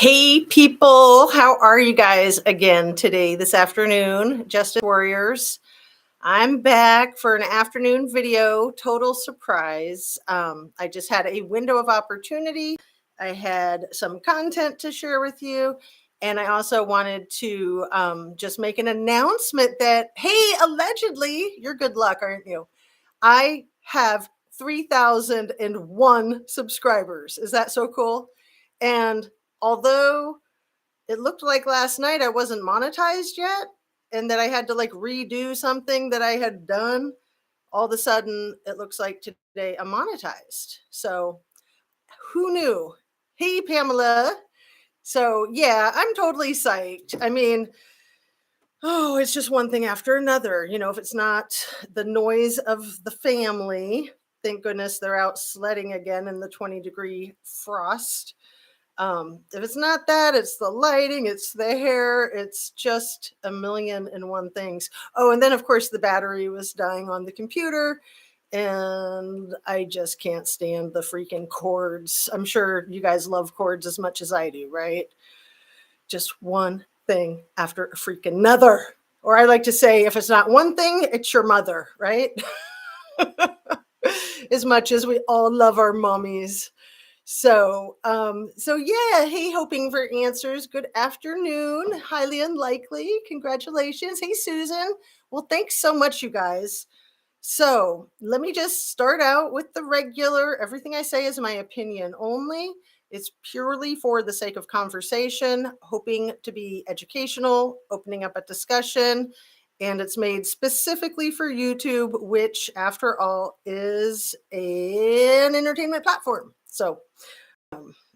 Hey, people, how are you guys again today, this afternoon? Justice Warriors. I'm back for an afternoon video, total surprise. I just had a window of opportunity. I had some content to share with you. And I also wanted to just make an announcement that, hey, allegedly, you're good luck, aren't you? I have 3,001 subscribers. Is that so cool? And although it looked like last night I wasn't monetized yet and that I had to like redo something that I had done, all of a sudden it looks like today I'm monetized. So who knew? Hey, Pamela. So yeah, I'm totally psyched. I mean, oh, it's just one thing after another. You know, if it's not the noise of the family, thank goodness they're out sledding again in the 20-degree frost. If it's not that, it's the lighting, it's the hair, it's just a million and one things. Oh, and then of course the battery was dying on the computer, and I just can't stand the freaking cords. I'm sure you guys love cords as much as I do, right? Just one thing after a freaking another. Or I like to say, if it's not one thing, it's your mother, right? As much as we all love our mommies. So yeah, hey, hoping for answers. Good afternoon. Highly unlikely. Congratulations. Hey, Susan. Well, thanks so much, you guys. So let me just start out with the regular. Everything I say is my opinion only. It's purely for the sake of conversation, hoping to be educational, opening up a discussion, and it's made specifically for YouTube, which, after all, is an entertainment platform. So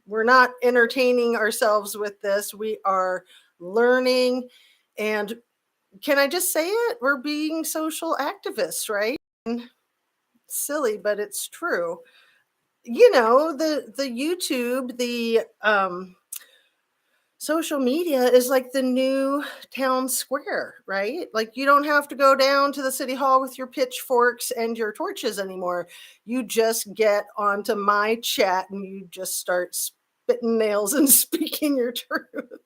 we're not entertaining ourselves with this. We are learning. And can I just say it? We're being social activists, right? Silly, but it's true. You know, the YouTube, the social media is like the new town square, right? Like you don't have to go down to the city hall with your pitchforks and your torches anymore. You just get onto my chat and you just start spitting nails and speaking your truth.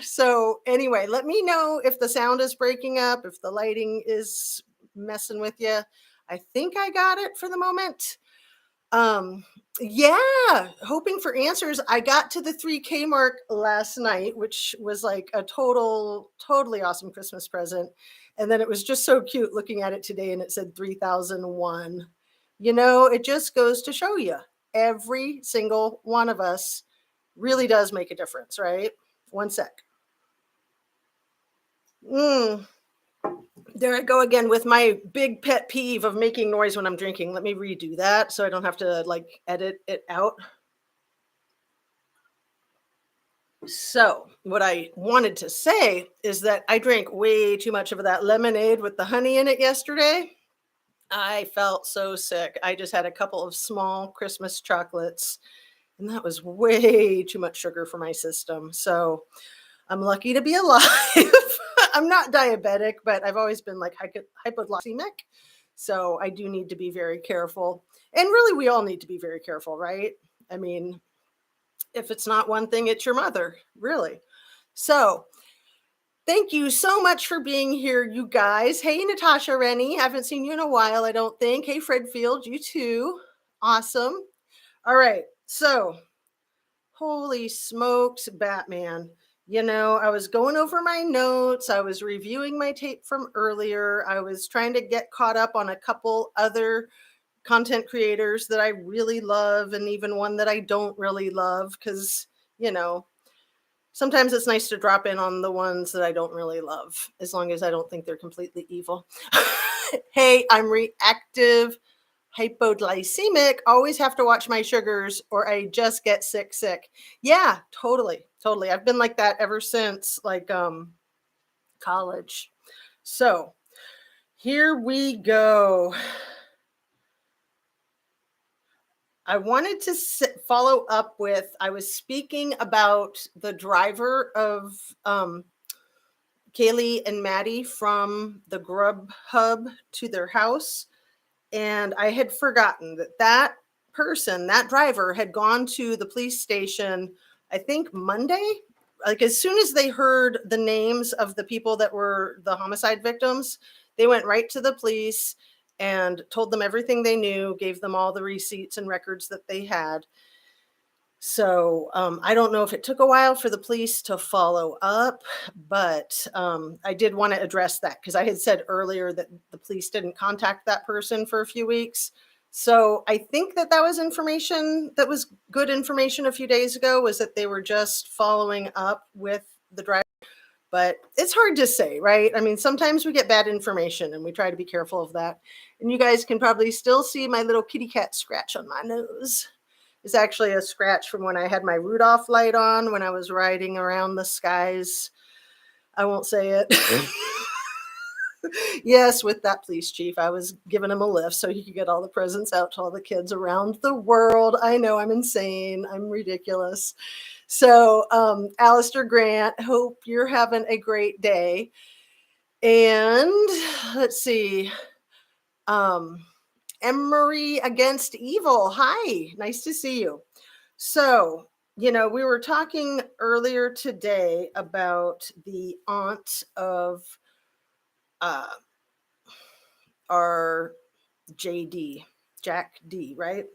So anyway, let me know if the sound is breaking up, if the lighting is messing with you. I think I got it for the moment. Yeah, hoping for answers. I got to the 3K mark last night, which was like a totally awesome Christmas present. And then it was just so cute looking at it today and it said 3,001. You know, it just goes to show you every single one of us really does make a difference, right? One sec. There I go again with my big pet peeve of making noise when I'm drinking. Let me redo that so I don't have to like edit it out. So what I wanted to say is that I drank way too much of that lemonade with the honey in it yesterday. I felt so sick. I just had a couple of small Christmas chocolates, and that was way too much sugar for my system. So I'm lucky to be alive. I'm not diabetic, but I've always been like hypoglycemic. So I do need to be very careful. And really, we all need to be very careful, right? I mean, if it's not one thing, it's your mother, really. So thank you so much for being here, you guys. Hey, Natasha Rennie. Haven't seen you in a while, I don't think. Hey, Fred Field, you too. Awesome. All right. So, holy smokes, Batman. You know, I was going over my notes. I was reviewing my tape from earlier. I was trying to get caught up on a couple other content creators that I really love and even one that I don't really love because, you know, sometimes it's nice to drop in on the ones that I don't really love as long as I don't think they're completely evil. Hey, I'm reactive hypoglycemic, always have to watch my sugars or I just get sick. Yeah, totally. I've been like that ever since like college. So here we go. I wanted to follow up with, I was speaking about the driver of Kaylee and Maddie from the Grub Hub to their house. And I had forgotten that person, that driver, had gone to the police station I think Monday, like as soon as they heard the names of the people that were the homicide victims, they went right to the police and told them everything they knew, gave them all the receipts and records that they had. So I don't know if it took a while for the police to follow up, but I did want to address that because I had said earlier that the police didn't contact that person for a few weeks. So I think that that was information that was good information a few days ago, was that they were just following up with the driver. But it's hard to say, right? I mean, sometimes we get bad information and we try to be careful of that. And you guys can probably still see my little kitty cat scratch on my nose. It's actually a scratch from when I had my Rudolph light on when I was riding around the skies. I won't say it. Yes, with that police chief, I was giving him a lift so he could get all the presents out to all the kids around the world. I know I'm insane. I'm ridiculous. So, Alistair Grant, hope you're having a great day. And let's see. Emery Against Evil. Hi, nice to see you. So, we were talking earlier today about the aunt of our JD, Jack D, right?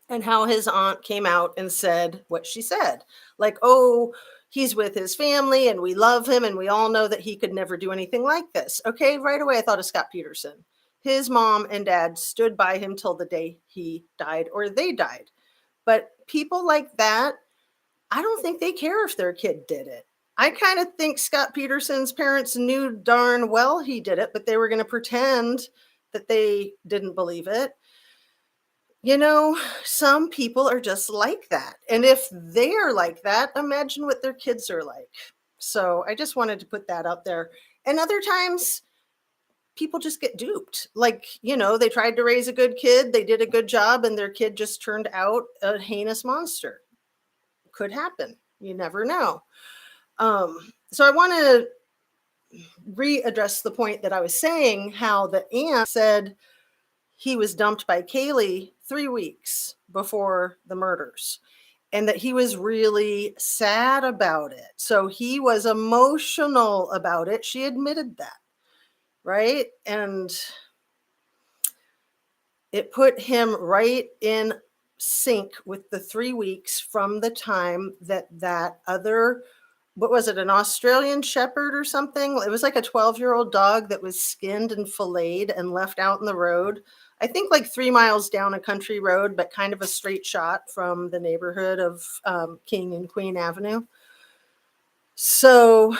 And how his aunt came out and said what she said. Like, oh, he's with his family and we love him and we all know that he could never do anything like this. Okay, right away I thought of Scott Peterson. His mom and dad stood by him till the day he died or they died. But people like that, I don't think they care if their kid did it. I kind of think Scott Peterson's parents knew darn well he did it, but they were going to pretend that they didn't believe it. Some people are just like that. And if they are like that, imagine what their kids are like. So I just wanted to put that out there. And other times, people just get duped. Like, they tried to raise a good kid, they did a good job, and their kid just turned out a heinous monster. Could happen. You never know. So I want to readdress the point that I was saying, how the aunt said he was dumped by Kaylee 3 weeks before the murders and that he was really sad about it. So he was emotional about it. She admitted that, right? And it put him right in sync with the 3 weeks from the time that other, what was it, an Australian Shepherd or something? It was like a 12-year-old dog that was skinned and filleted and left out in the road. I think like 3 miles down a country road, but kind of a straight shot from the neighborhood of King and Queen Avenue. So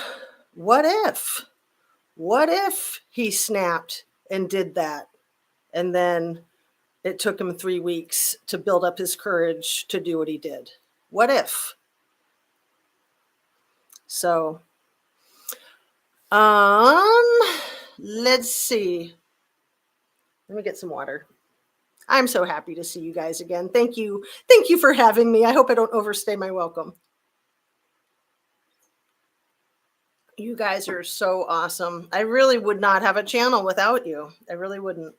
what if he snapped and did that? And then it took him 3 weeks to build up his courage to do what he did. What if? So, let's see. Let me get some water. I'm so happy to see you guys again. Thank you. Thank you for having me. I hope I don't overstay my welcome. You guys are so awesome. I really would not have a channel without you. I really wouldn't.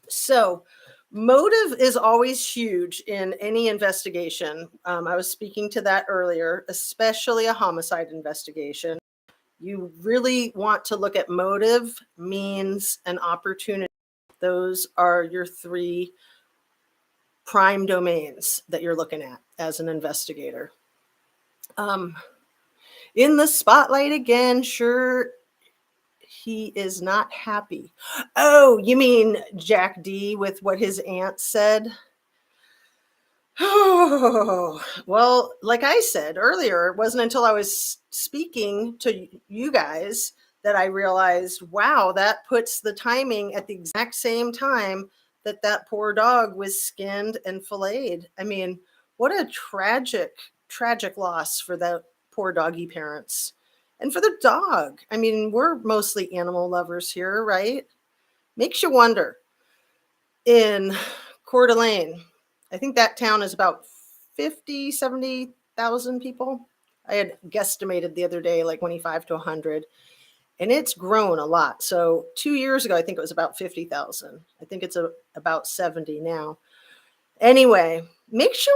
So, motive is always huge in any investigation. I was speaking to that earlier, especially a homicide investigation. You really want to look at motive, means, and opportunity. Those are your 3 prime domains that you're looking at as an investigator. In the spotlight again, sure, he is not happy. Oh, you mean Jack D with what his aunt said? Oh, well, like I said earlier, it wasn't until I was speaking to you guys that I realized, wow, that puts the timing at the exact same time that poor dog was skinned and filleted. I mean, what a tragic loss for the poor doggy parents. And for the dog. I mean, we're mostly animal lovers here, right? Makes you wonder. In Coeur d'Alene, I think that town is about 50, 70,000 people. I had guesstimated the other day, like 25 to 100. And it's grown a lot. So 2 years ago, I think it was about 50,000. I think it's about 70 now. Anyway, makes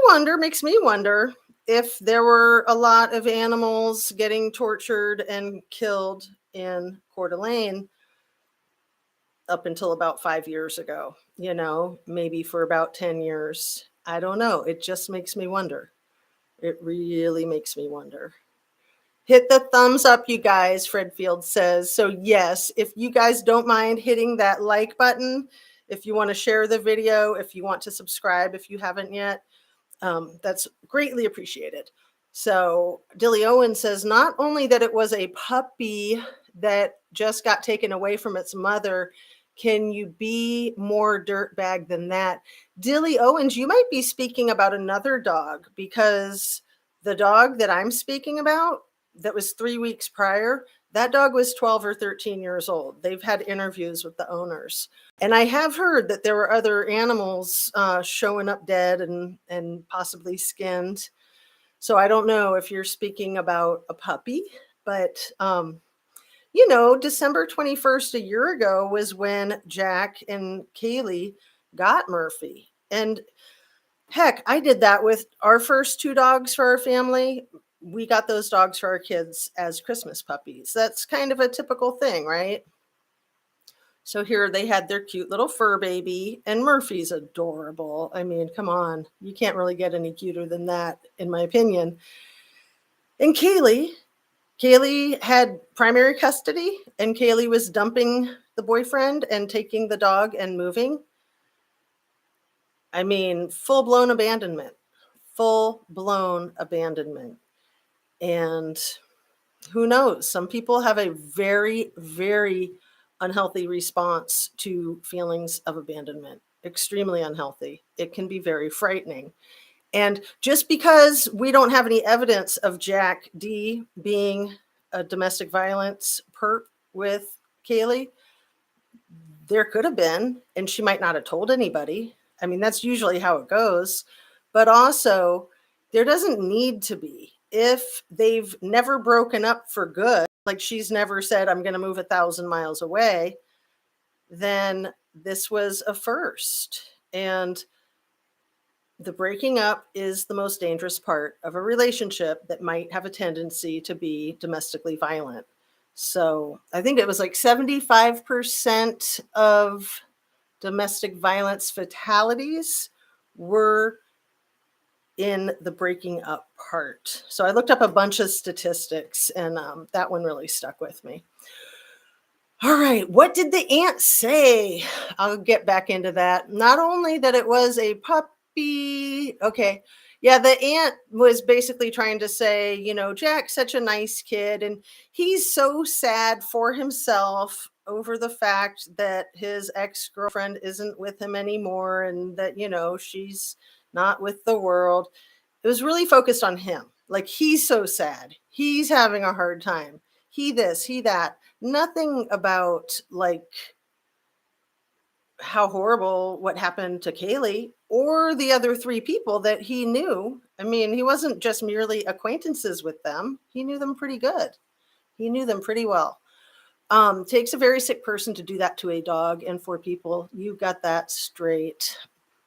me wonder, if there were a lot of animals getting tortured and killed in Coeur d'Alene up until about 5 years ago, maybe for about 10 years. I don't know. It just makes me wonder. It really makes me wonder. Hit the thumbs up, you guys, Fred Field says. So yes, if you guys don't mind hitting that like button, if you want to share the video, if you want to subscribe, if you haven't yet, that's greatly appreciated. So Dilly Owen says, not only that it was a puppy that just got taken away from its mother, can you be more dirtbag than that? Dilly Owens, you might be speaking about another dog, because the dog that I'm speaking about that was 3 weeks prior, that dog was 12 or 13 years old. They've had interviews with the owners. And I have heard that there were other animals showing up dead and possibly skinned. So I don't know if you're speaking about a puppy, but December 21st, a year ago, was when Jack and Kaylee got Murphy. And heck, I did that with our first 2 dogs for our family. We got those dogs for our kids as Christmas puppies. That's kind of a typical thing, right? So here they had their cute little fur baby, and Murphy's adorable. I mean, come on. You can't really get any cuter than that, in my opinion. And Kaylee had primary custody, and Kaylee was dumping the boyfriend and taking the dog and moving. I mean, full-blown abandonment. Full-blown abandonment. And who knows? Some people have a very, very unhealthy response to feelings of abandonment. Extremely unhealthy. It can be very frightening. And just because we don't have any evidence of Jack D being a domestic violence perp with Kaylee, there could have been, and she might not have told anybody. I mean, that's usually how it goes. But also, there doesn't need to be. If they've never broken up for good, like she's never said, I'm going to move 1,000 miles away, then this was a first. And the breaking up is the most dangerous part of a relationship that might have a tendency to be domestically violent. So I think it was like 75% of domestic violence fatalities were in the breaking up part. So I looked up a bunch of statistics, and that one really stuck with me. All right, what did the aunt say? I'll get back into that. Not only that it was a puppy. Okay. Yeah, the aunt was basically trying to say, Jack's such a nice kid, and he's so sad for himself over the fact that his ex-girlfriend isn't with him anymore, and that, she's not with the world. It was really focused on him. Like, he's so sad. He's having a hard time. He this, he that. Nothing about like how horrible what happened to Kaylee or the other 3 people that he knew. I mean, he wasn't just merely acquaintances with them. He knew them pretty good. He knew them pretty well. Takes a very sick person to do that to a dog and 4 people. You got that straight.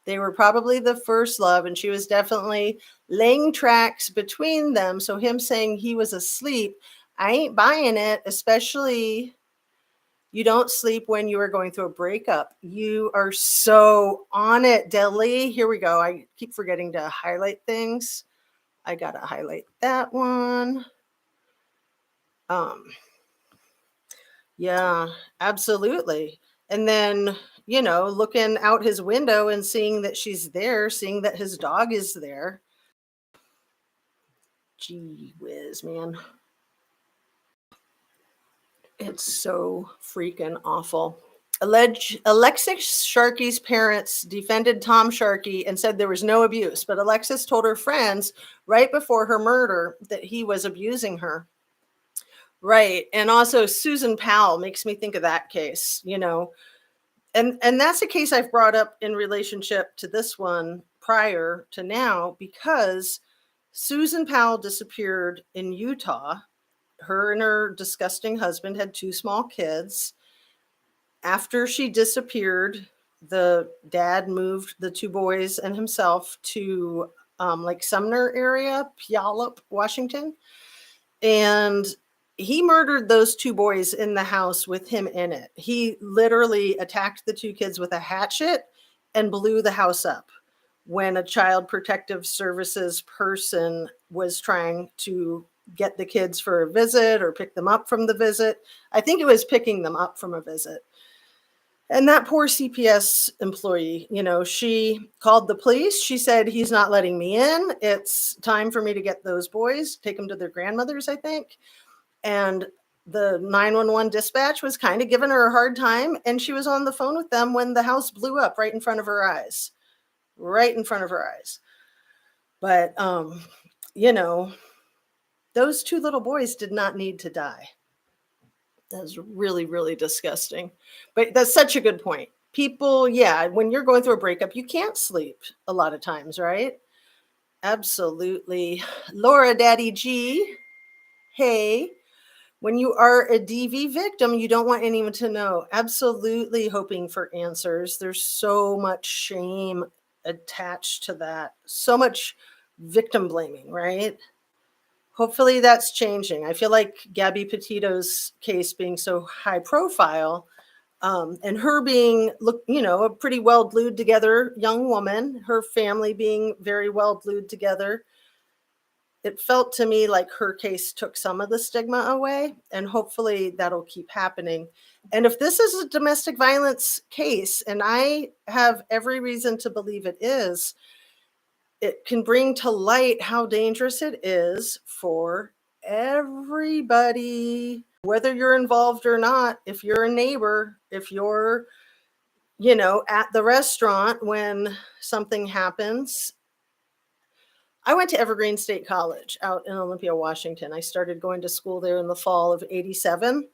They were probably the first love, and she was definitely laying tracks between them. So him saying he was asleep, I ain't buying it, especially you don't sleep when you are going through a breakup. You are so on it, Deli. Here we go. I keep forgetting to highlight things. I got to highlight that one. Yeah, absolutely. And then, looking out his window and seeing that she's there, seeing that his dog is there. Gee whiz, man. It's so freaking awful. Alexis Sharkey's parents defended Tom Sharkey and said there was no abuse, but Alexis told her friends right before her murder that he was abusing her. Right. And also Susan Powell makes me think of that case, and that's a case I've brought up in relationship to this one prior to now, because Susan Powell disappeared in Utah. Her and her disgusting husband had 2 small kids. After she disappeared, the dad moved the 2 boys and himself to like Sumner area, Puyallup, Washington. And he murdered those two boys in the house with him in it. He literally attacked the two kids with a hatchet and blew the house up when a child protective services person was trying to get the kids for a visit or pick them up from the visit. I think it was picking them up from a visit. And that poor CPS employee, she called the police. She said, he's not letting me in. It's time for me to get those boys, take them to their grandmothers, I think. And the 911 dispatch was kind of giving her a hard time. And she was on the phone with them when the house blew up right in front of her eyes. Right in front of her eyes. But, those two little boys did not need to die. That's really, really disgusting. But that's such a good point. People, yeah, when you're going through a breakup, you can't sleep a lot of times, right? Absolutely. Laura Daddy G, hey, when you are a DV victim, you don't want anyone to know. Absolutely hoping for answers. There's so much shame attached to that. So much victim blaming, right? Hopefully that's changing. I feel like Gabby Petito's case being so high profile, and her being, a pretty well glued together young woman, her family being very well glued together. It felt to me like her case took some of the stigma away, and hopefully that'll keep happening. And if this is a domestic violence case, and I have every reason to believe it is, it can bring to light how dangerous it is for everybody, whether you're involved or not. If you're a neighbor, if you're, at the restaurant when something happens. I went to Evergreen State College out in Olympia, Washington. I started going to school there in the fall of 87.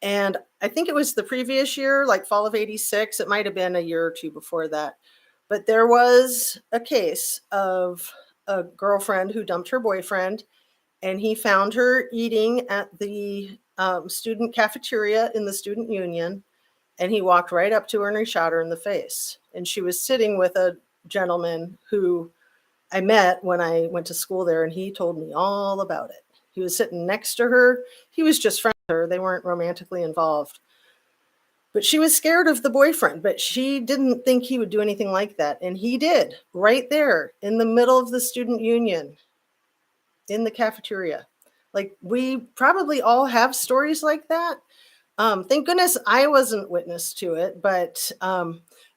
And I think it was the previous year, like fall of 86. It might have been a year or two before that. But there was a case of a girlfriend who dumped her boyfriend, and he found her eating at the student cafeteria in the student union, and he walked right up to her and he shot her in the face. And she was sitting with a gentleman who I met when I went to school there, and he told me all about it. He was sitting next to her. He was just friends with her. They weren't romantically involved. But she was scared of the boyfriend, but she didn't think he would do anything like that. And he did, right there in the middle of the student union, in the cafeteria. Like, we probably all have stories like that. Thank goodness I wasn't witness to it, but,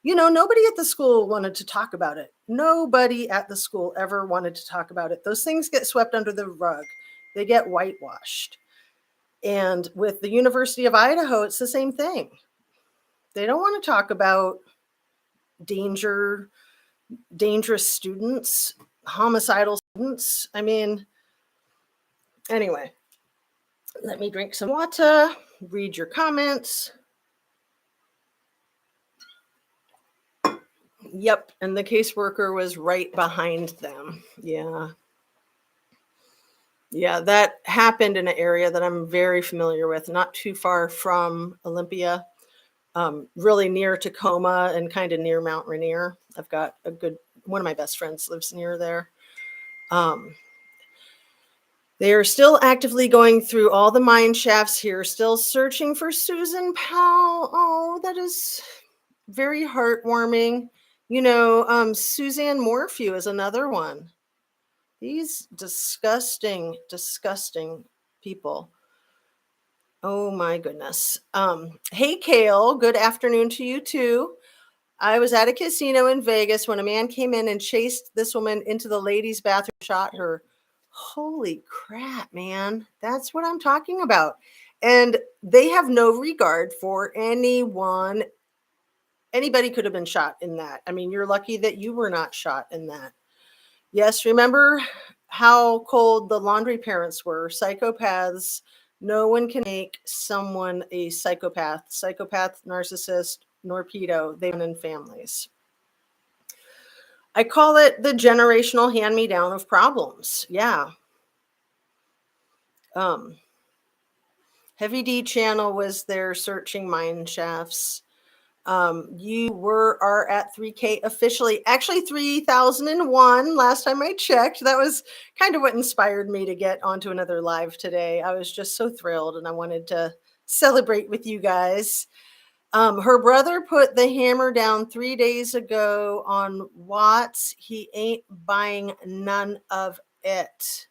nobody at the school wanted to talk about it. Nobody at the school ever wanted to talk about it. Those things get swept under the rug. They get whitewashed. And with the University of Idaho, it's the same thing. They don't want to talk about dangerous students, homicidal students. I mean, anyway, let me drink some water, read your comments. Yep, and the caseworker was right behind them. Yeah. Yeah, that happened in an area that I'm very familiar with, not too far from Olympia. Really near Tacoma and kind of near Mount Rainier. I've got one of my best friends lives near there. They are still actively going through all the mine shafts here, still searching for Susan Powell. Oh, that is very heartwarming. Suzanne Morphew is another one. These disgusting, disgusting people. Oh my goodness. Hey, Kale, good afternoon to you too. I was at a casino in Vegas when a man came in and chased this woman into the ladies' bathroom, shot her. Holy crap, man. That's what I'm talking about. And they have no regard for anyone. Anybody could have been shot in that. I mean, you're lucky that you were not shot in that. Yes, remember how cold the laundry parents were, psychopaths. No one can make someone a psychopath, narcissist, nor pedo. They run in families. I call it the generational hand-me-down of problems. Yeah. Heavy D channel was there searching mine shafts. You are at 3K officially, actually 3001 last time I checked. That was kind of what inspired me to get onto another live today. I was just so thrilled and I wanted to celebrate with you guys. Her brother put the hammer down 3 days ago on Watts. He ain't buying none of it.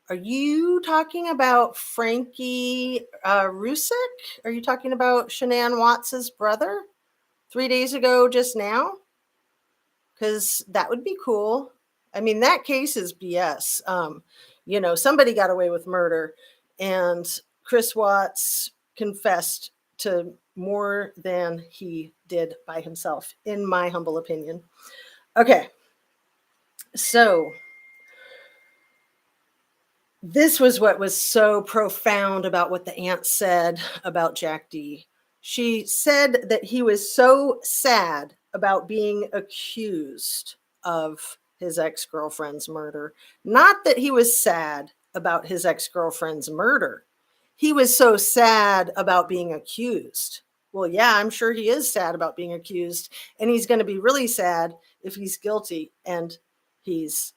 Are you talking about Frankie Rusick? Are you talking about Shanann Watts's brother? 3 days ago, just now? Because that would be cool. I mean, that case is BS. Somebody got away with murder, and Chris Watts confessed to more than he did by himself, in my humble opinion. Okay, so this was what was so profound about what the aunt said about Jack D. She said that he was so sad about being accused of his ex-girlfriend's murder. Not that he was sad about his ex-girlfriend's murder. He was so sad about being accused. Well, yeah, I'm sure he is sad about being accused. And he's going to be really sad if he's guilty and he's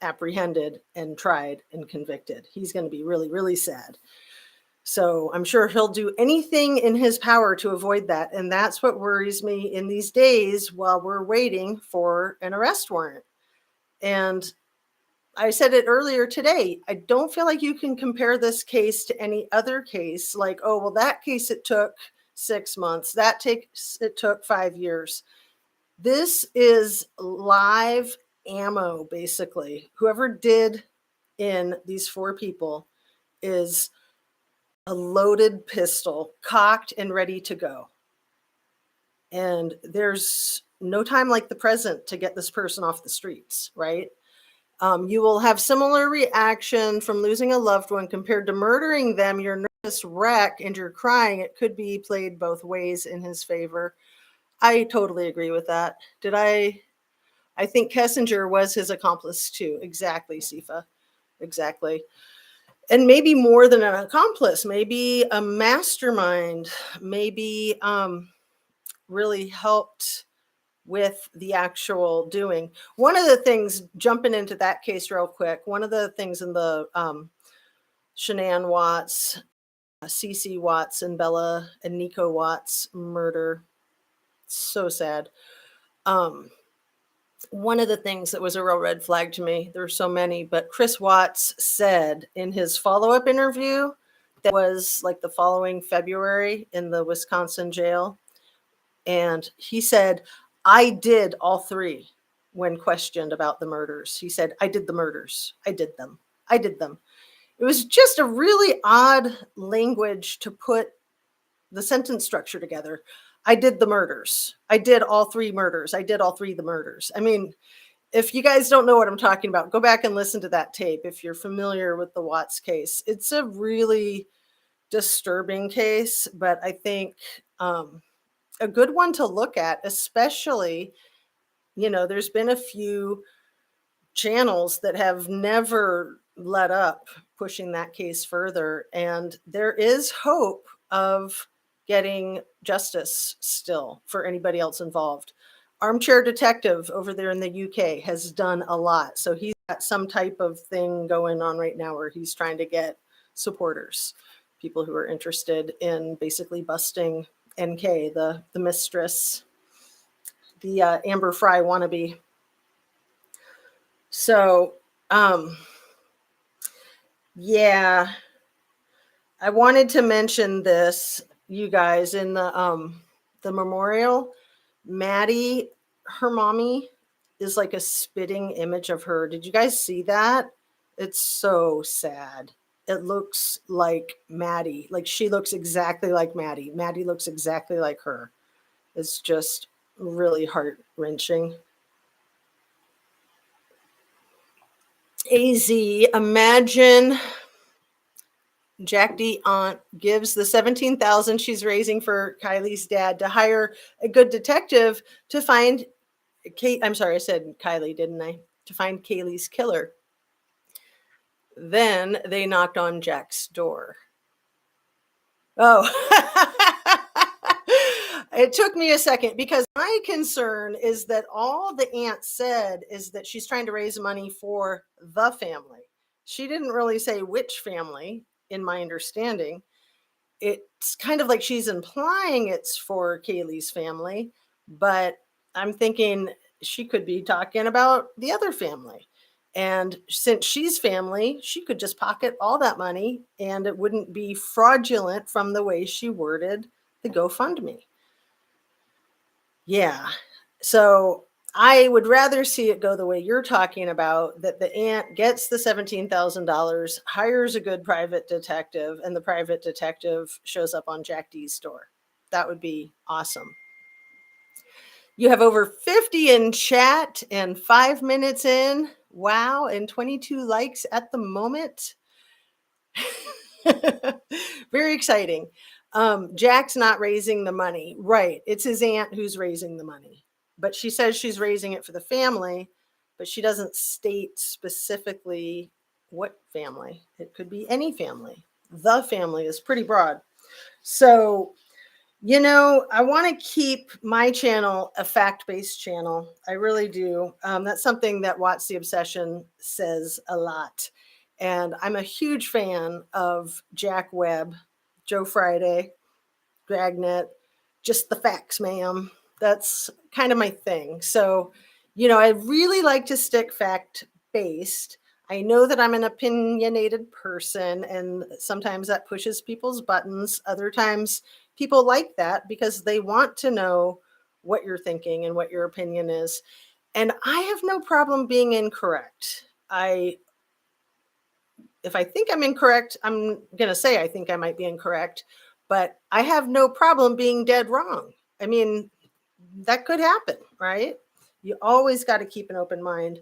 apprehended and tried and convicted. He's going to be really, really sad. So I'm sure he'll do anything in his power to avoid that. And that's what worries me in these days while we're waiting for an arrest warrant. And I said it earlier today, I don't feel like you can compare this case to any other case. Like, oh, well, that case, it took 6 months. It took 5 years. This is live ammo, basically. Whoever did in these 4 people is a loaded pistol, cocked and ready to go. And there's no time like the present to get this person off the streets, right? You will have similar reaction from losing a loved one compared to murdering them. You're nervous wreck and you're crying. It could be played both ways in his favor. I totally agree with that. I think Kessinger was his accomplice too. Exactly, Sifa. Exactly. And maybe more than an accomplice, maybe a mastermind, maybe really helped with the actual doing. One of the things, jumping into that case real quick, one of the things in the Shanann Watts, Cece Watts, and Bella and Nico Watts murder, so sad. One of the things that was a real red flag to me, there were so many, but Chris Watts said in his follow-up interview that was like the following February in the Wisconsin jail. And he said, I did all 3 when questioned about the murders. He said, I did the murders. I did them. I did them. It was just a really odd language to put the sentence structure together. I did the murders. I did all 3 murders. I did all 3 of the murders. I mean, if you guys don't know what I'm talking about, go back and listen to that tape if you're familiar with the Watts case. It's a really disturbing case, but I think a good one to look at, especially, there's been a few channels that have never let up pushing that case further. And there is hope of getting justice still for anybody else involved. Armchair Detective over there in the UK has done a lot. So he's got some type of thing going on right now where he's trying to get supporters, people who are interested in basically busting NK, the mistress, the Amber Fry wannabe. So, yeah, I wanted to mention this, you guys, in the memorial. Maddie, her mommy, is like a spitting image of her. Did you guys see that? It's so sad. It looks like Maddie. Like she looks exactly like Maddie. Maddie looks exactly like her. It's just really heart-wrenching. AZ, imagine Jack D aunt gives the $17,000 she's raising for Kylie's dad to hire a good detective to find Kate. I'm sorry, I said Kylie, didn't I? To find Kaylee's killer. Then they knocked on Jack's door. Oh, It took me a second because my concern is that all the aunt said is that she's trying to raise money for the family. She didn't really say which family, in my understanding. It's kind of like she's implying it's for Kaylee's family, but I'm thinking she could be talking about the other family. And since she's family, she could just pocket all that money and it wouldn't be fraudulent from the way she worded the GoFundMe. Yeah. So I would rather see it go the way you're talking about, that the aunt gets the $17,000, hires a good private detective, and the private detective shows up on Jack D's store. That would be awesome. You have over 50 in chat and 5 minutes in. Wow. And 22 likes at the moment. Very exciting. Jack's not raising the money. Right. It's his aunt who's raising the money. But she says she's raising it for the family, but she doesn't state specifically what family. It could be any family. The family is pretty broad. So, I want to keep my channel a fact-based channel. I really do. That's something that Watts the Obsession says a lot. And I'm a huge fan of Jack Webb, Joe Friday, Dragnet, just the facts, ma'am. That's kind of my thing. So, I really like to stick fact-based. I know that I'm an opinionated person, and sometimes that pushes people's buttons. Other times, people like that because they want to know what you're thinking and what your opinion is. And I have no problem being incorrect. If I think I'm incorrect, I'm going to say I think I might be incorrect, but I have no problem being dead wrong. I mean, that could happen, right? You always got to keep an open mind.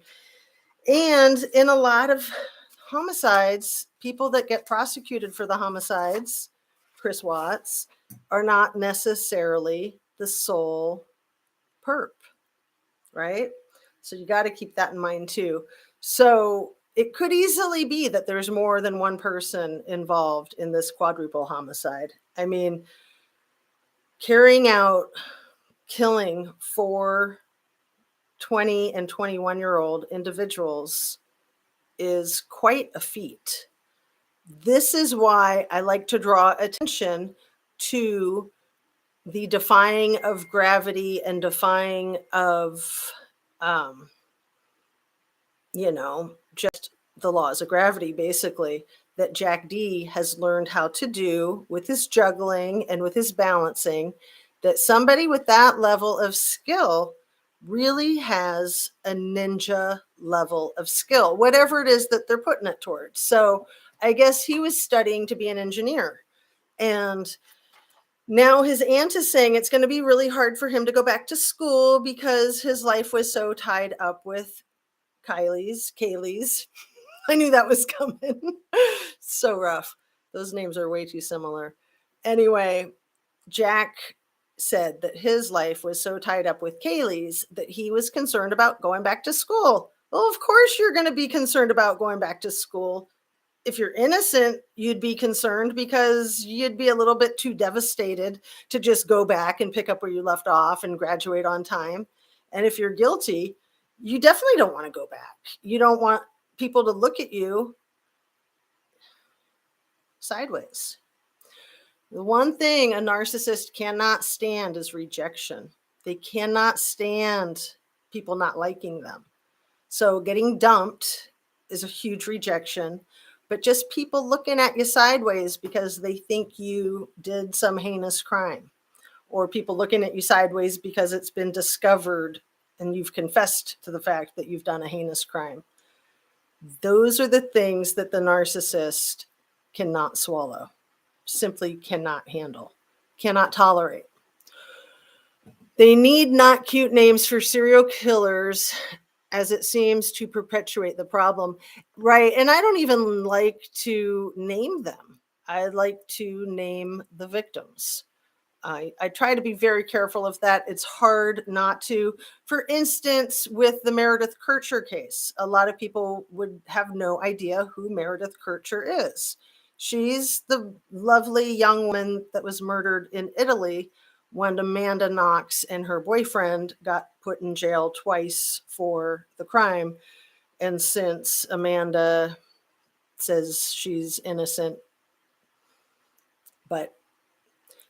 And in a lot of homicides, people that get prosecuted for the homicides, Chris Watts, are not necessarily the sole perp, right? So you got to keep that in mind too. So it could easily be that there's more than one person involved in this quadruple homicide. I mean, carrying out killing 4 20 and 21-year-old individuals is quite a feat. This is why I like to draw attention to the defying of gravity and defying of, just the laws of gravity, basically, that Jack D has learned how to do with his juggling and with his balancing, that somebody with that level of skill really has a ninja level of skill, whatever it is that they're putting it towards. So I guess he was studying to be an engineer. And now his aunt is saying it's going to be really hard for him to go back to school because his life was so tied up with Kaylee's. I knew that was coming. So rough. Those names are way too similar. Anyway, Jack said that his life was so tied up with Kaylee's that he was concerned about going back to school. Well, of course you're going to be concerned about going back to school. If you're innocent, you'd be concerned because you'd be a little bit too devastated to just go back and pick up where you left off and graduate on time. And if you're guilty, you definitely don't want to go back. You don't want people to look at you sideways. The one thing a narcissist cannot stand is rejection. They cannot stand people not liking them. So getting dumped is a huge rejection, but just people looking at you sideways because they think you did some heinous crime, or people looking at you sideways because it's been discovered and you've confessed to the fact that you've done a heinous crime. Those are the things that the narcissist cannot swallow, simply cannot handle, cannot tolerate. They need not cute names for serial killers, as it seems to perpetuate the problem. Right. And I don't even like to name them. I like to name the victims. I try to be very careful of that. It's hard not to. For instance, with the Meredith Kercher case, a lot of people would have no idea who Meredith Kercher is. She's the lovely young woman that was murdered in Italy when Amanda Knox and her boyfriend got put in jail twice for the crime. And since Amanda says she's innocent, but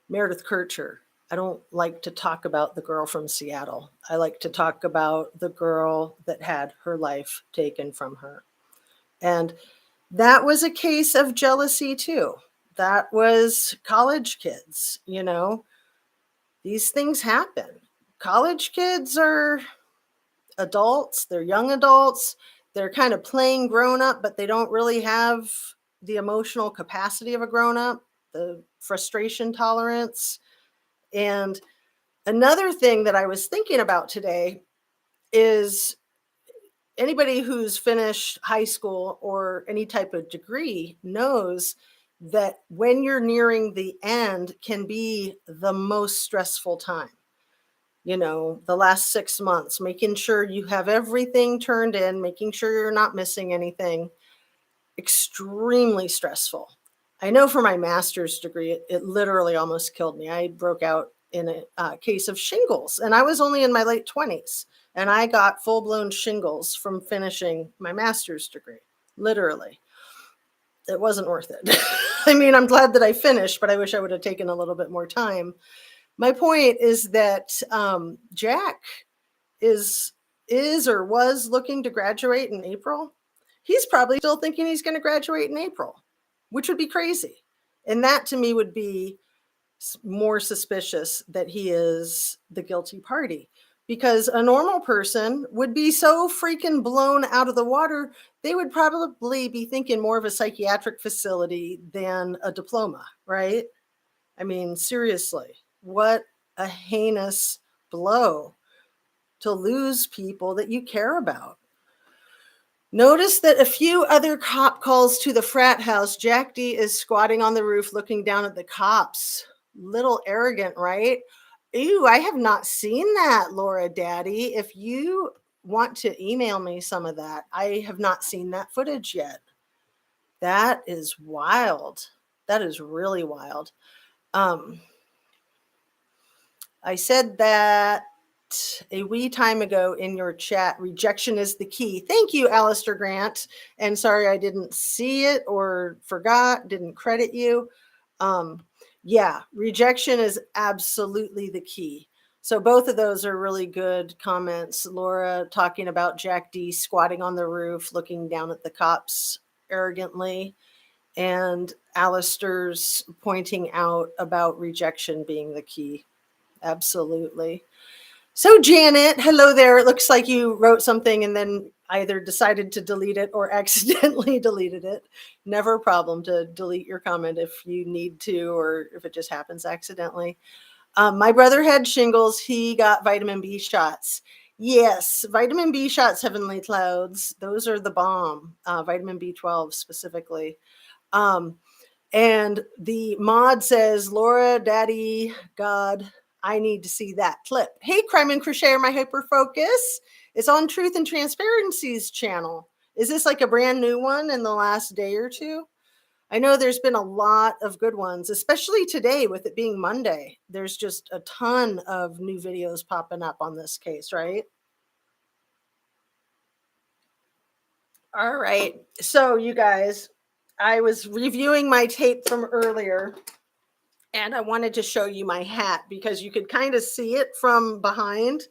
Meredith Kircher, I don't like to talk about the girl from Seattle. I like to talk about the girl that had her life taken from her. And that was a case of jealousy too. That was college kids, you know. These things happen. College kids are adults, they're young adults, they're kind of playing grown up, but they don't really have the emotional capacity of a grown up, the frustration tolerance. And another thing that I was thinking about today is anybody who's finished high school or any type of degree knows that when you're nearing the end can be the most stressful time. You know, the last 6 months, making sure you have everything turned in, making sure you're not missing anything, extremely stressful. I know for my master's degree, it literally almost killed me. I broke out in a case of shingles, and I was only in my late 20s, and I got full-blown shingles from finishing my master's degree, literally. It wasn't worth it. I mean, I'm glad that I finished, but I wish I would have taken a little bit more time. My point is that Jack is or was looking to graduate in April. He's probably still thinking he's going to graduate in April, which would be crazy. And that to me would be more suspicious that he is the guilty party, because a normal person would be so freaking blown out of the water. They would probably be thinking more of a psychiatric facility than a diploma, right? I mean, seriously, what a heinous blow to lose people that you care about. Notice that a few other cop calls to the frat house. Jack D is squatting on the roof looking down at the cops. Little arrogant, right? Ew, I have not seen that, Laura Daddy. If you want to email me some of that, I have not seen that footage yet. That is wild. That is really wild. I said that a wee time ago in your chat. Rejection is the key. Thank you, Alistair Grant. And sorry I didn't see it or forgot, didn't credit you. Yeah, rejection is absolutely the key. So both of those are really good comments. Laura talking about Jack D squatting on the roof, looking down at the cops arrogantly, and Alistair's pointing out about rejection being the key. Absolutely. So Janet, hello there. It looks like you wrote something and then either decided to delete it or accidentally deleted it. Never a problem to delete your comment if you need to, or if it just happens accidentally. My brother had shingles. He got vitamin B shots. Yes, vitamin B shots, Heavenly Clouds. Those are the bomb. Vitamin B12 specifically. And the mod says, Laura, Daddy, God, I need to see that clip. Hey, Crime and Crochet, my hyper focus. It's on Truth and Transparency's channel. Is this like a brand new one in the last day or two? I know there's been a lot of good ones, especially today with it being Monday. There's just a ton of new videos popping up on this case, right? All right. So you guys, I was reviewing my tape from earlier, and I wanted to show you my hat because you could kind of see it from behind,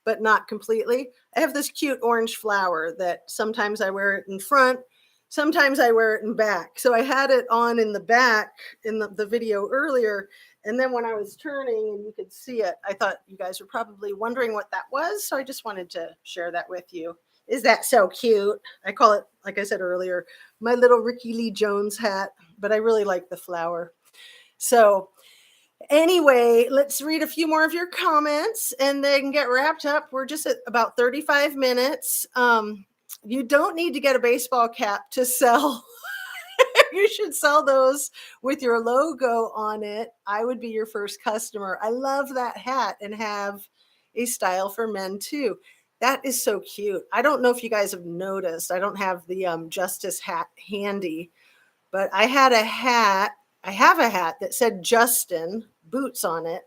but not completely. I have this cute orange flower that sometimes I wear it in front, sometimes I wear it in back. So I had it on in the back in the video earlier. And then when I was turning and you could see it, I thought you guys were probably wondering what that was. So I just wanted to share that with you. Is that so cute? I call it, like I said earlier, my little Ricky Lee Jones hat, but I really like the flower. So anyway, let's read a few more of your comments and then get wrapped up. We're just at about 35 minutes. You don't need to get a baseball cap to sell. You should sell those with your logo on it. I would be your first customer. I love that hat and have a style for men too. That is so cute. I don't know if you guys have noticed. I don't have the Justice hat handy, but I have a hat that said Justin Boots on it.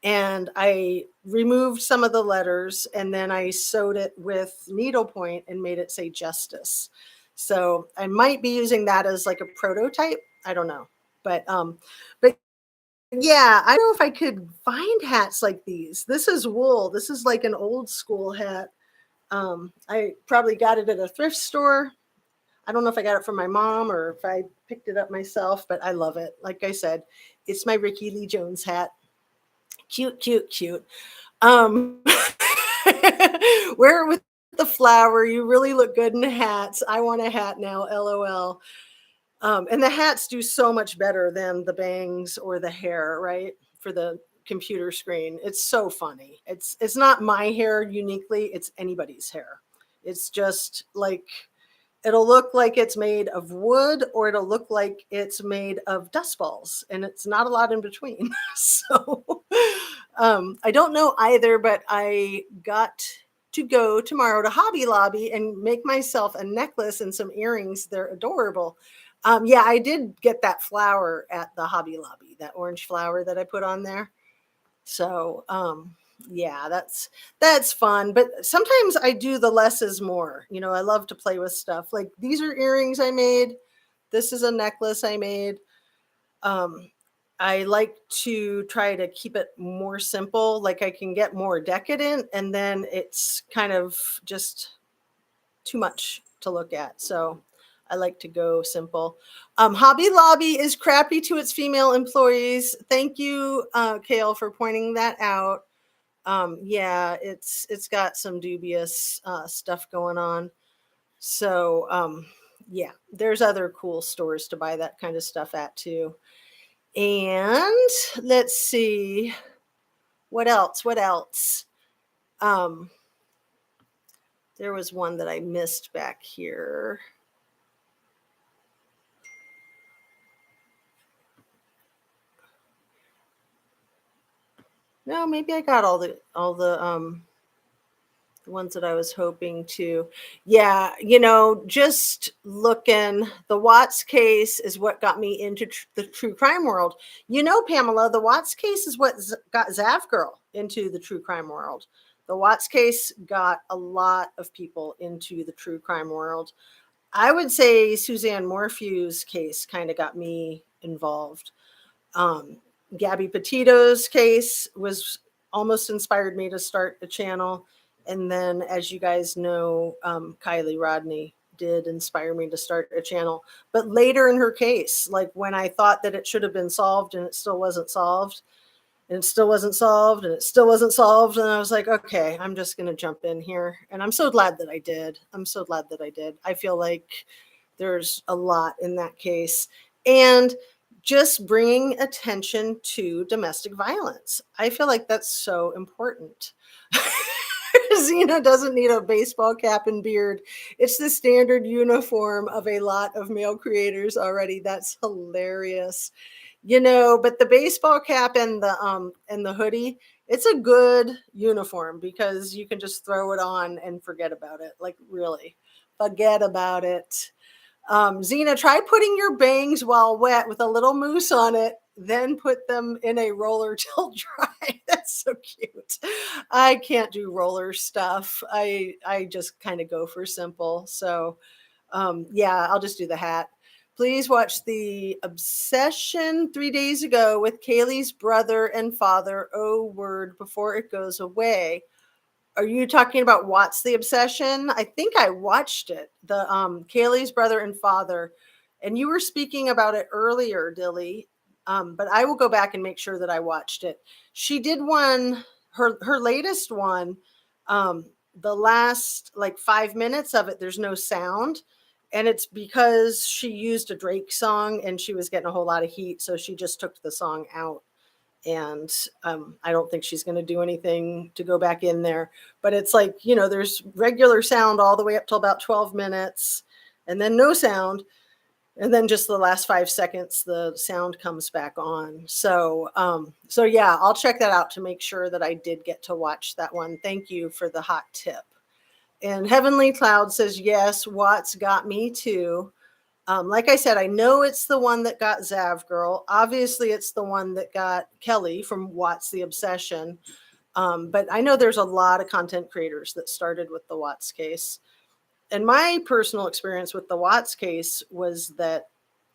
and I removed some of the letters and then I sewed it with needlepoint and made it say justice. So I might be using that as like a prototype. I don't know. But yeah, I don't know if I could find hats like these. This is wool. This is like an old school hat. I probably got it at a thrift store. I don't know if I got it from my mom or if I picked it up myself, but I love it. Like I said, it's my Ricky Lee Jones hat. Cute, cute, cute. Um, wear it with the flower. You really look good in hats. I want a hat now, LOL. And the hats do so much better than the bangs or the hair, right? For the computer screen. It's so funny. It's not my hair uniquely, it's anybody's hair. It's just like it'll look like it's made of wood or it'll look like it's made of dust balls and it's not a lot in between. So I don't know either, but I got to go tomorrow to Hobby Lobby and make myself a necklace and some earrings. They're adorable. Yeah, I did get that flower at the Hobby Lobby, that orange flower that I put on there. So yeah, that's fun. But sometimes I do the less is more. You know, I love to play with stuff. Like these are earrings I made. This is a necklace I made. Um, I like to try to keep it more simple. Like I can get more decadent, and then it's kind of just too much to look at. So I like to go simple. Hobby Lobby is crappy to its female employees. Thank you, Kale, for pointing that out. Yeah, it's got some dubious stuff going on. So yeah, there's other cool stores to buy that kind of stuff at too. And let's see what else. What else? Um, there was one that I missed back here. No, maybe I got all the ones that I was hoping to. Yeah, you know, just looking, the Watts case is what got me into the true crime world. You know, Pamela, the Watts case is what got Zav Girl into the true crime world. The Watts case got a lot of people into the true crime world. I would say Suzanne Morphew's case kind of got me involved. Um, Gabby Petito's case was almost inspired me to start a channel. And then, as you guys know, Kylie Rodney did inspire me to start a channel. But later in her case, like when I thought that it should have been solved and it still wasn't solved, and it still wasn't solved, and it still wasn't solved. And I was like, okay, I'm just going to jump in here. And I'm so glad that I did. I'm so glad that I did. I feel like there's a lot in that case. And just bringing attention to domestic violence. I feel like that's so important. Xena doesn't need a baseball cap and beard. It's the standard uniform of a lot of male creators already. That's hilarious. You know, but the baseball cap and the hoodie, it's a good uniform because you can just throw it on and forget about it. Like really, forget about it. Xena, try putting your bangs while wet with a little mousse on it, then put them in a roller till dry. That's so cute. I can't do roller stuff. I just kind of go for simple. So yeah, I'll just do the hat. Please watch The Obsession 3 days ago with Kaylee's brother and father. Oh, word, before it goes away. Are you talking about What's the Obsession? I think I watched it. The Kaylee's brother and father, and you were speaking about it earlier, Dilly. But I will go back and make sure that I watched it. She did one, her latest one. The last like 5 minutes of it, there's no sound, and it's because she used a Drake song and she was getting a whole lot of heat, so she just took the song out. And I don't think she's going to do anything to go back in there. But it's like, you know, there's regular sound all the way up till about 12 minutes, and then no sound. And then just the last 5 seconds, the sound comes back on. So, so yeah, I'll check that out to make sure that I did get to watch that one. Thank you for the hot tip. And Heavenly Cloud says, yes, Watts got me too. Like I said, I know it's the one that got Zav Girl. Obviously, it's the one that got Kelly from Watts the Obsession. But I know there's a lot of content creators that started with the Watts case. And my personal experience with the Watts case was that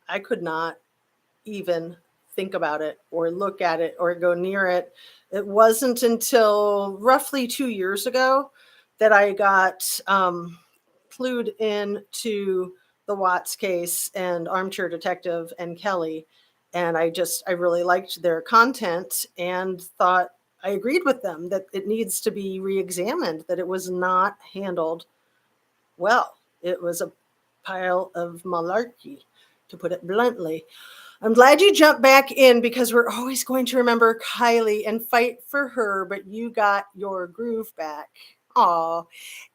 I could not even think about it or look at it or go near it. It wasn't until roughly 2 years ago that I got clued into the Watts case and Armchair Detective and Kelly. And I really liked their content and thought I agreed with them that it needs to be re-examined, that it was not handled well. It was a pile of malarkey, to put it bluntly. I'm glad you jumped back in because we're always going to remember Kylie and fight for her, but you got your groove back. Aw.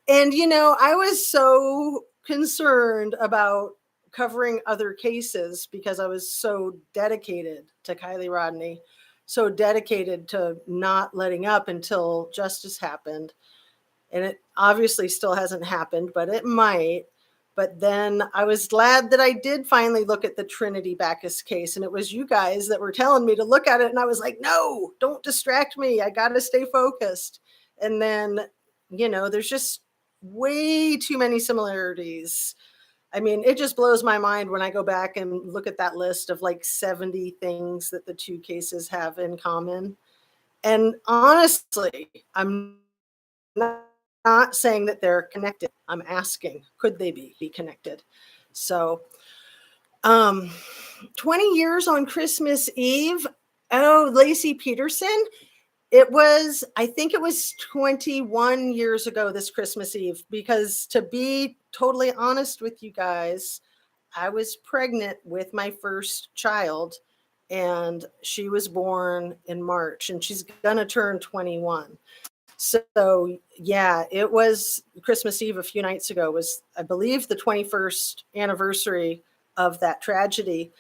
And, I was so concerned about covering other cases because I was so dedicated to Kylie Rodney, so dedicated to not letting up until justice happened. And it obviously still hasn't happened, but it might. But then I was glad that I did finally look at the Trinity Bacchus case. And it was you guys that were telling me to look at it. And I was like, no, don't distract me. I got to stay focused. And then, there's just way too many similarities. I mean, it just blows my mind when I go back and look at that list of like 70 things that the two cases have in common. And honestly, I'm not saying that they're connected. I'm asking, could they be connected? So, 20 years on Christmas Eve. Oh, Lacey Peterson. I think it was 21 years ago this Christmas Eve, because to be totally honest with you guys, I was pregnant with my first child and she was born in March and she's going to turn 21. So yeah, it was Christmas Eve a few nights ago was, I believe, the 21st anniversary of that tragedy.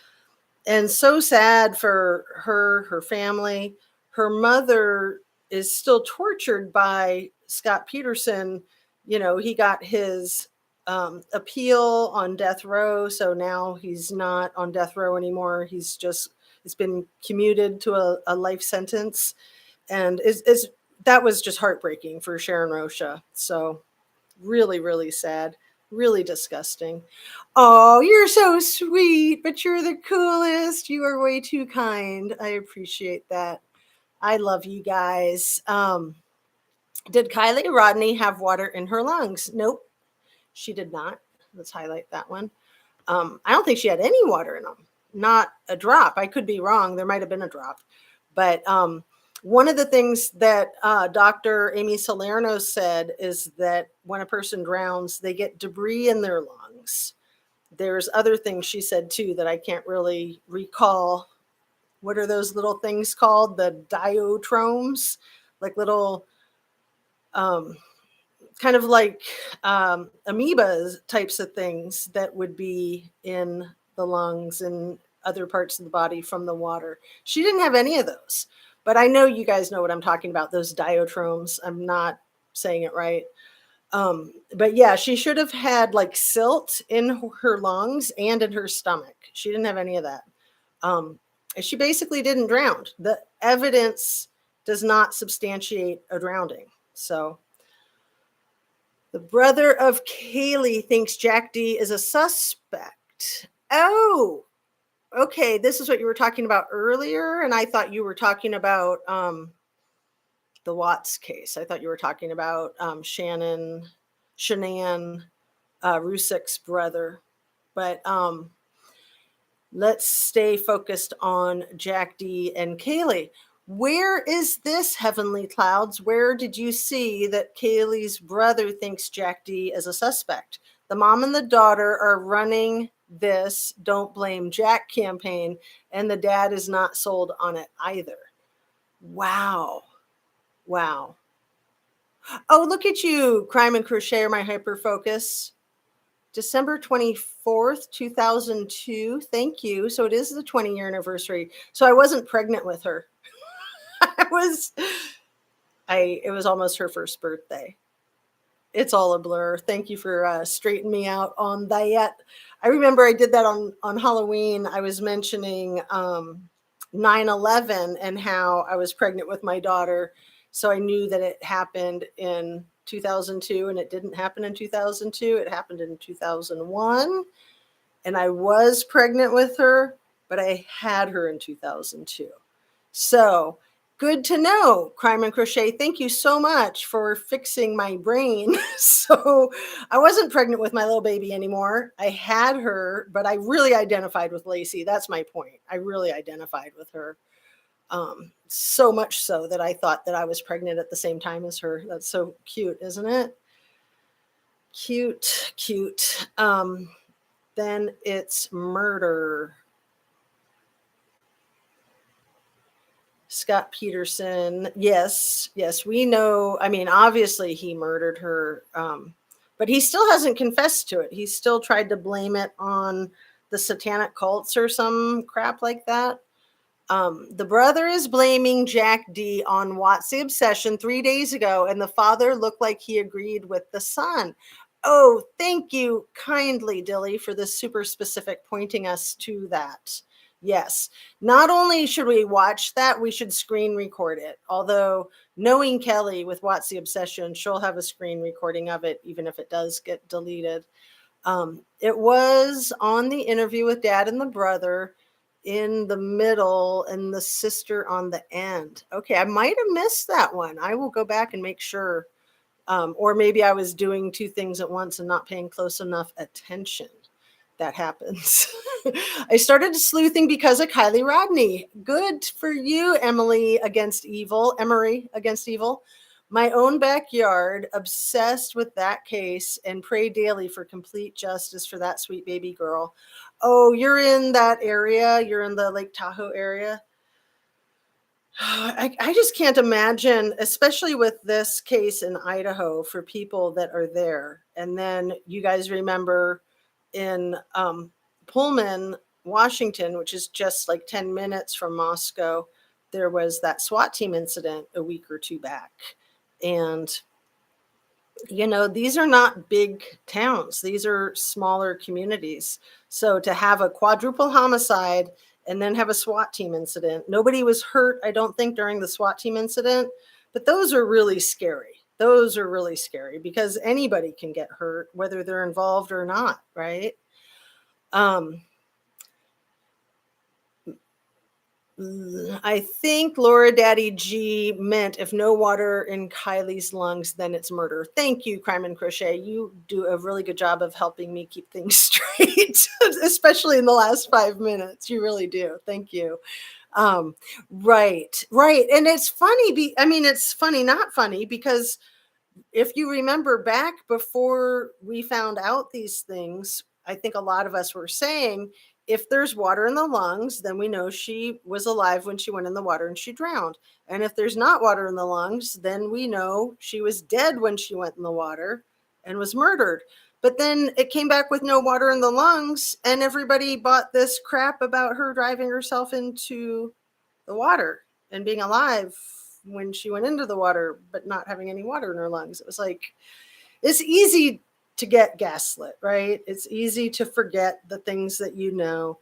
And so sad for her family. Her mother is still tortured by Scott Peterson. He got his appeal on death row. So now he's not on death row anymore. It's been commuted to a life sentence. And that was just heartbreaking for Sharon Rocha. So really, really sad, really disgusting. Oh, you're so sweet, but you're the coolest. You are way too kind. I appreciate that. I love you guys. Did Kylie Rodney have water in her lungs? Nope, she did not. Let's highlight that one. I don't think she had any water in them. Not a drop. I could be wrong. There might have been a drop. But one of the things that Dr. Amy Salerno said is that when a person drowns, they get debris in their lungs. There's other things she said too that I can't really recall. What are those little things called? The diatrums, like little, kind of like amoebas types of things that would be in the lungs and other parts of the body from the water. She didn't have any of those, but I know you guys know what I'm talking about, those diatrums. I'm not saying it right. But yeah, she should have had like silt in her lungs and in her stomach. She didn't have any of that. She basically didn't drown. The evidence does not substantiate a drowning. So the brother of Kaylee thinks Jack D is a suspect. Oh, okay. This is what you were talking about earlier. And I thought you were talking about the Watts case. I thought you were talking about Shannon Rusick's brother. But let's stay focused on Jack D and Kaylee. Where is this, Heavenly Clouds? Where did you see that Kaylee's brother thinks Jack D is a suspect? The mom and the daughter are running this Don't Blame Jack campaign, and the dad is not sold on it either. Wow. Wow. Oh, look at you, Crime and Crochet, or my hyper focus. December 24th, 2002. Thank you. So it is the 20-year anniversary. So I wasn't pregnant with her. It was almost her first birthday. It's all a blur. Thank you for straightening me out on that. I remember I did that on Halloween. I was mentioning 9/11 and how I was pregnant with my daughter. So I knew that it happened in 2002, and it didn't happen in 2002. It happened in 2001. And I was pregnant with her, but I had her in 2002. So good to know, Crime and Crochet. Thank you so much for fixing my brain. So I wasn't pregnant with my little baby anymore. I had her, but I really identified with Lacey. That's my point. I really identified with her. So much so that I thought that I was pregnant at the same time as her. That's so cute, isn't it? Cute, cute. Then it's murder. Scott Peterson. Yes, yes, we know. I mean, obviously he murdered her, but he still hasn't confessed to it. He still tried to blame it on the satanic cults or some crap like that. The brother is blaming Jack D on Watts the Obsession 3 days ago, and the father looked like he agreed with the son. Oh, thank you kindly, Dilly, for this super specific pointing us to that. Yes, not only should we watch that, we should screen record it. Although, knowing Kelly with Watts the Obsession, she'll have a screen recording of it, even if it does get deleted. It was on the interview with Dad and the brother in the middle and the sister on the end. Okay, I might have missed that one. I will go back and make sure. Or maybe I was doing two things at once and not paying close enough attention. That happens. I started sleuthing because of Kylie Rodney. Good for you, Emily against evil. Emery against evil. My own backyard, obsessed with that case and pray daily for complete justice for that sweet baby girl. Oh, you're in that area? You're in the Lake Tahoe area? I just can't imagine, especially with this case in Idaho, for people that are there. And then you guys remember in Pullman, Washington, which is just like 10 minutes from Moscow, there was that SWAT team incident a week or two back. And, these are not big towns. These are smaller communities. So to have a quadruple homicide and then have a SWAT team incident, nobody was hurt, I don't think, during the SWAT team incident, but those are really scary. Those are really scary because anybody can get hurt, whether they're involved or not, right? I think Laura Daddy G meant if no water in Kylie's lungs, then it's murder. Thank you, Crime and Crochet. You do a really good job of helping me keep things straight, especially in the last 5 minutes. You really do. Thank you. Right. And it's funny. It's funny, not funny, because if you remember back before we found out these things, I think a lot of us were saying, if there's water in the lungs, then we know she was alive when she went in the water and she drowned. And if there's not water in the lungs, then we know she was dead when she went in the water and was murdered. But then it came back with no water in the lungs, and everybody bought this crap about her driving herself into the water and being alive when she went into the water, but not having any water in her lungs. It was like, it's easy to get gaslit, right? It's easy to forget the things that you know.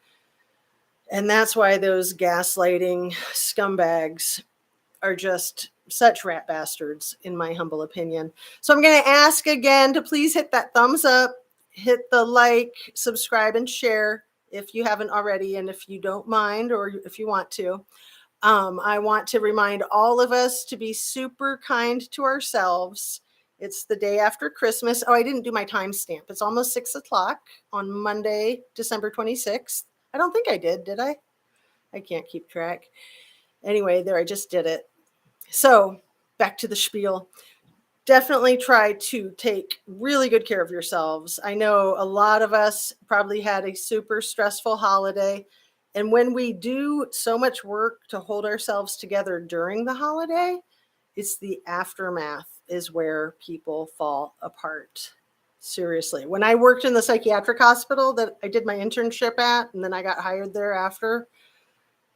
And that's why those gaslighting scumbags are just such rat bastards, in my humble opinion. So I'm going to ask again to please hit that thumbs up, hit the like, subscribe, and share if you haven't already, and if you don't mind, or if you want to. I want to remind all of us to be super kind to ourselves. It's the day after Christmas. Oh, I didn't do my timestamp. It's almost 6 o'clock on Monday, December 26th. I don't think I did I? I can't keep track. Anyway, there, I just did it. So back to the spiel. Definitely try to take really good care of yourselves. I know a lot of us probably had a super stressful holiday. And when we do so much work to hold ourselves together during the holiday, it's the aftermath is where people fall apart. Seriously. When I worked in the psychiatric hospital that I did my internship at, and then I got hired there after,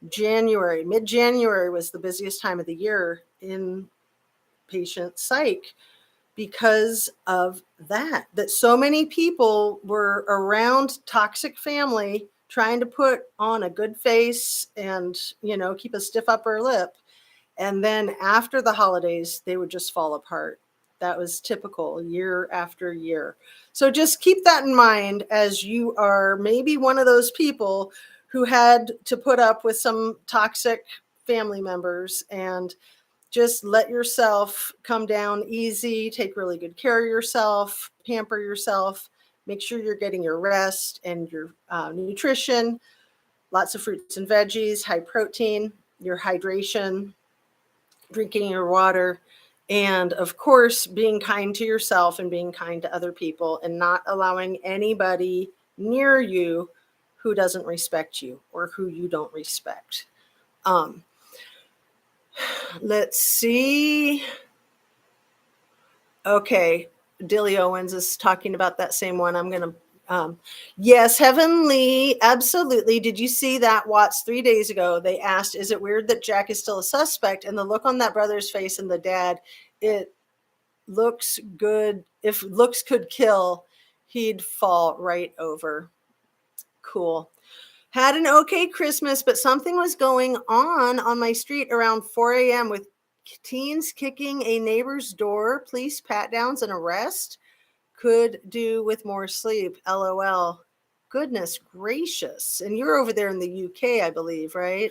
mid-January was the busiest time of the year in patient psych. because of that so many people were around toxic family trying to put on a good face and, keep a stiff upper lip. And then after the holidays, they would just fall apart. That was typical year after year. So just keep that in mind as you are maybe one of those people who had to put up with some toxic family members, and just let yourself come down easy, take really good care of yourself, pamper yourself, make sure you're getting your rest and your nutrition, lots of fruits and veggies, high protein, your hydration, drinking your water, and of course, being kind to yourself and being kind to other people and not allowing anybody near you who doesn't respect you or who you don't respect. Um, let's see. Okay, Dilly Owens is talking about that same one. I'm going to, yes, Heavenly, absolutely. Did you see that, Watts, 3 days ago? They asked, is it weird that Jack is still a suspect? And the look on that brother's face and the dad, it looks good. If looks could kill, he'd fall right over. Cool. Had an okay Christmas, but something was going on my street around 4 a.m. with teens kicking a neighbor's door, police pat downs, and arrest. Could do with more sleep. LOL. Goodness gracious. And you're over there in the UK, I believe, right?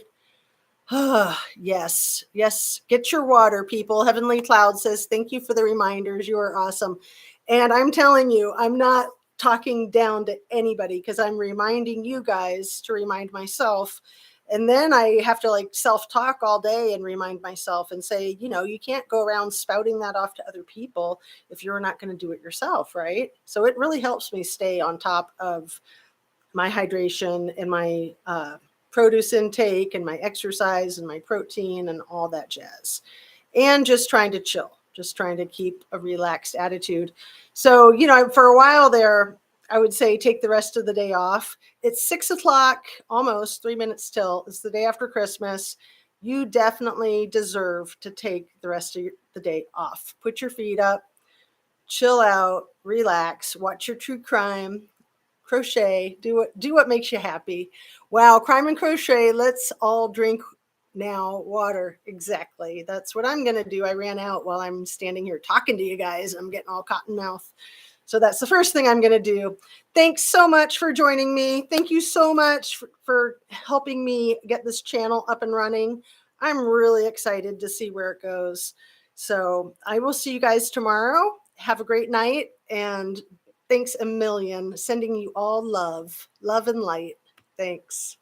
Yes. Yes. Get your water, people. Heavenly Cloud says, thank you for the reminders. You are awesome. And I'm telling you, I'm not talking down to anybody because I'm reminding you guys to remind myself. And then I have to like self-talk all day and remind myself and say, you can't go around spouting that off to other people if you're not going to do it yourself, right? So it really helps me stay on top of my hydration and my produce intake and my exercise and my protein and all that jazz. And just trying to chill, just trying to keep a relaxed attitude. So, for a while there, I would say take the rest of the day off. It's 6 o'clock, almost 3 minutes till. It's the day after Christmas. You definitely deserve to take the rest of the day off. Put your feet up, chill out, relax, watch your true crime, crochet, do what makes you happy. Wow, crime and crochet. Let's all drink now water. Exactly. That's what I'm going to do. I ran out while I'm standing here talking to you guys. I'm getting all cotton mouth. So that's the first thing I'm going to do. Thanks so much for joining me. Thank you so much for helping me get this channel up and running. I'm really excited to see where it goes. So I will see you guys tomorrow. Have a great night, and thanks a million. Sending you all love and light. Thanks.